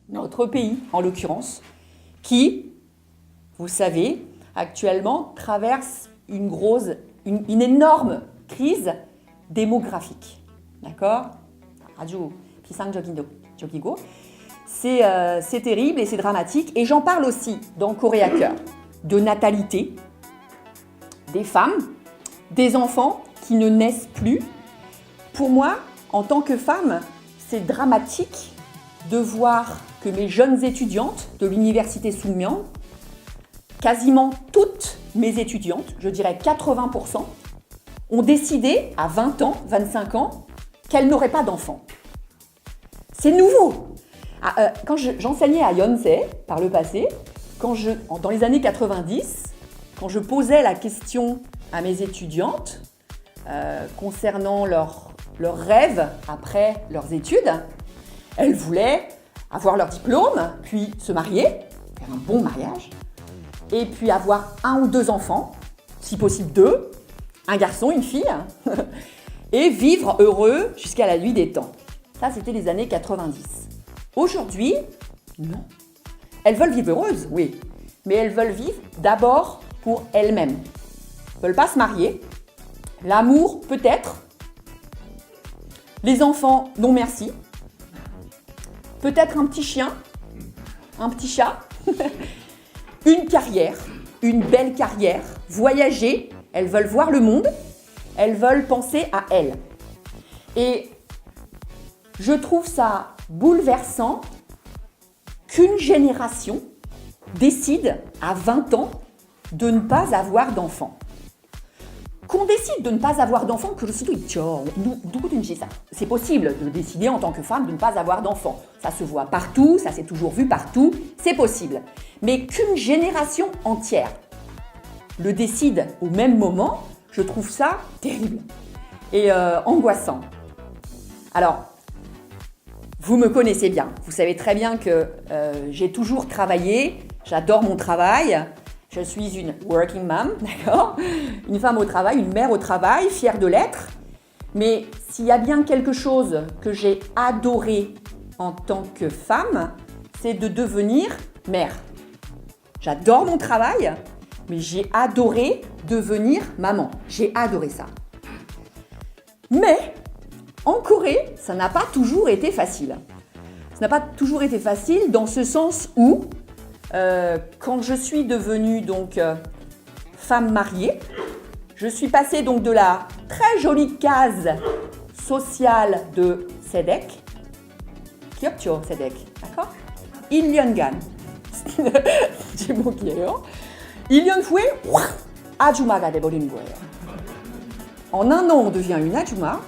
notre pays en l'occurrence, qui, vous savez, actuellement traverse une énorme crise démographique. D'accord? Radio Pisang Jogigo. C'est terrible et c'est dramatique. Et j'en parle aussi dans Corée à cœur, de natalité, des femmes, des enfants qui ne naissent plus. Pour moi, en tant que femme, c'est dramatique de voir que mes jeunes étudiantes de l'université Sookmyang, quasiment toutes mes étudiantes, je dirais 80%, ont décidé à 20 ans, 25 ans, qu'elles n'auraient pas d'enfants. C'est nouveau. Quand j'enseignais à Yonsei par le passé, dans les années 90, quand je posais la question à mes étudiantes concernant leurs rêves après leurs études, elles voulaient avoir leur diplôme, puis se marier, faire un bon mariage, et puis avoir 1 ou 2 enfants, si possible 2, un garçon, une fille, et vivre heureux jusqu'à la nuit des temps. Ça, c'était les années 90. Aujourd'hui, non. Elles veulent vivre heureuses, oui, mais elles veulent vivre d'abord pour elles-mêmes. Elles ne veulent pas se marier. L'amour, peut-être. Les enfants, non merci. Peut-être un petit chien, un petit chat. Une carrière, une belle carrière. Voyager, elles veulent voir le monde. Elles veulent penser à elles. Et je trouve ça bouleversant qu'une génération décide à 20 ans de ne pas avoir d'enfants. Qu'on décide de ne pas avoir d'enfants, c'est possible de décider en tant que femme de ne pas avoir d'enfants. Ça se voit partout, ça s'est toujours vu partout, c'est possible. Mais qu'une génération entière le décide au même moment, je trouve ça terrible et angoissant. Alors, vous me connaissez bien, vous savez très bien que j'ai toujours travaillé, j'adore mon travail, je suis une working mom, d'accord? Une femme au travail, une mère au travail, fière de l'être. Mais s'il y a bien quelque chose que j'ai adoré en tant que femme, c'est de devenir mère. J'adore mon travail, mais j'ai adoré devenir maman. J'ai adoré ça. Mais en Corée, ça n'a pas toujours été facile. Ça n'a pas toujours été facile dans ce sens où, quand je suis devenue donc femme mariée, je suis passée donc de la très jolie case sociale de Sedek, Kyokcho Sedek, d'accord? Ilyeongan, 제목이에요. 1년 후에 아주마가 돼버리는 거예요. En un an, on devient une ajuma.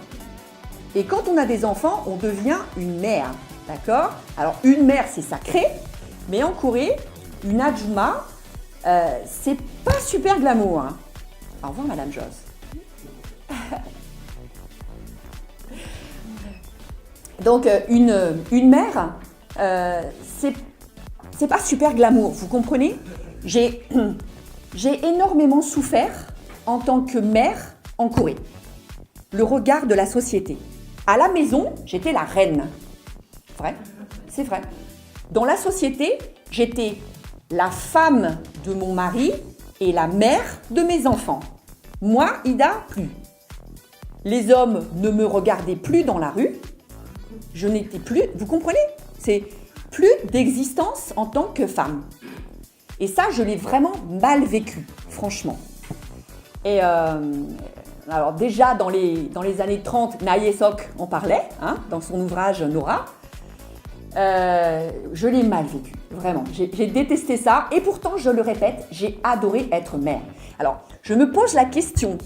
Et quand on a des enfants, on devient une mère. D'accord? Alors, une mère, c'est sacré. Mais en Corée, une ajuma, c'est pas super glamour. Hein. Au revoir, Madame Joss. Donc, une mère, c'est pas super glamour. Vous comprenez? J'ai énormément souffert en tant que mère en Corée. Le regard de la société. À la maison, j'étais la reine. Vrai? C'est vrai. Dans la société, j'étais la femme de mon mari et la mère de mes enfants. Moi, Ida, plus. Les hommes ne me regardaient plus dans la rue. Je n'étais plus... Vous comprenez? C'est plus d'existence en tant que femme. Et ça, je l'ai vraiment mal vécu, franchement. Et alors déjà, dans les années 30, Nae Sok en parlait, hein, dans son ouvrage Nora. Je l'ai mal vécu, vraiment. J'ai détesté ça et pourtant, je le répète, j'ai adoré être mère. Alors, je me pose la question,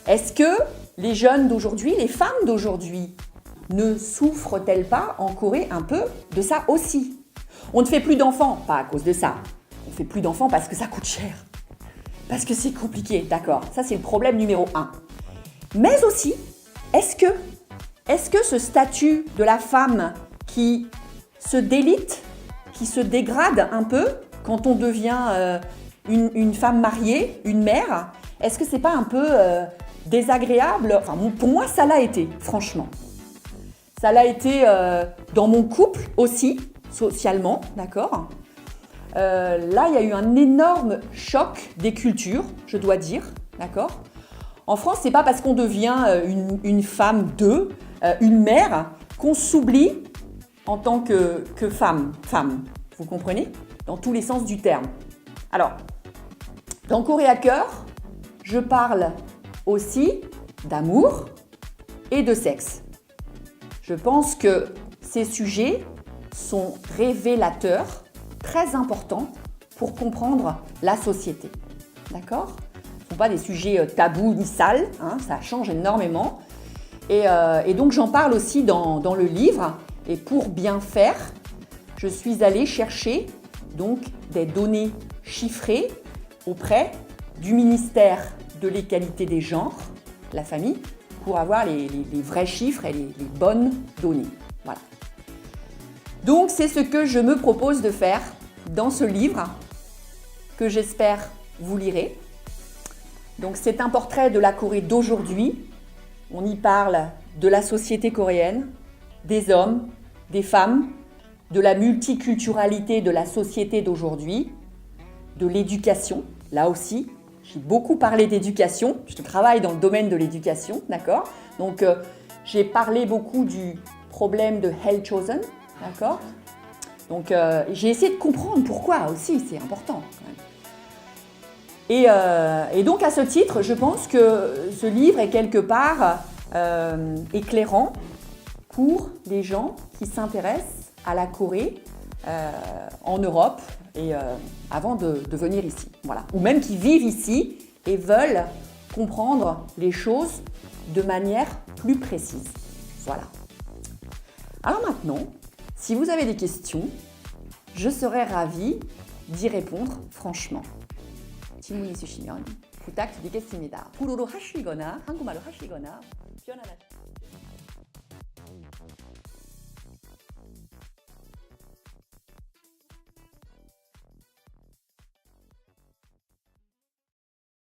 est-ce que les jeunes d'aujourd'hui, les femmes d'aujourd'hui, ne souffrent-elles pas en Corée un peu de ça aussi? On ne fait plus d'enfants, pas à cause de ça. On ne fait plus d'enfants parce que ça coûte cher. Parce que c'est compliqué, d'accord. Ça, c'est le problème numéro 1. Mais aussi, est-ce que ce statut de la femme qui se délite, qui se dégrade un peu quand on devient une femme mariée, une mère, est-ce que c'est pas un peu désagréable? Enfin, pour moi, ça l'a été, franchement. Ça l'a été dans mon couple aussi, socialement, d'accord. Là, il y a eu un énorme choc des cultures, je dois dire, d'accord. En France, c'est pas parce qu'on devient une femme une mère, qu'on s'oublie en tant que femme. Vous comprenez? Dans tous les sens du terme. Alors, dans Corée à cœur, je parle aussi d'amour et de sexe. Je pense que ces sujets sont révélateurs, très importants pour comprendre la société. D'accord? Ce ne sont pas des sujets tabous ni sales, hein, ça change énormément. Et donc j'en parle aussi dans le livre. Et pour bien faire, je suis allée chercher donc des données chiffrées auprès du ministère de l'égalité des genres, la famille, pour avoir les vrais chiffres et les bonnes données. Voilà. Donc c'est ce que je me propose de faire dans ce livre que j'espère vous lirez. Donc c'est un portrait de la Corée d'aujourd'hui. On y parle de la société coréenne, des hommes, des femmes, de la multiculturalité de la société d'aujourd'hui, de l'éducation. Là aussi, j'ai beaucoup parlé d'éducation. Je travaille dans le domaine de l'éducation, d'accord? Donc j'ai parlé beaucoup du problème de Hell Chosen, d'accord? Donc j'ai essayé de comprendre pourquoi aussi, c'est important quand même. Et donc à ce titre, je pense que ce livre est quelque part éclairant pour les gens qui s'intéressent à la Corée en Europe et avant de venir ici. Voilà. Ou même qui vivent ici et veulent comprendre les choses de manière plus précise. Voilà. Alors maintenant, si vous avez des questions, je serais ravie d'y répondre franchement. 질문 있으시면 부탁드리겠습니다. 불어로 하시거나 한국말로 하시거나 변환하시거나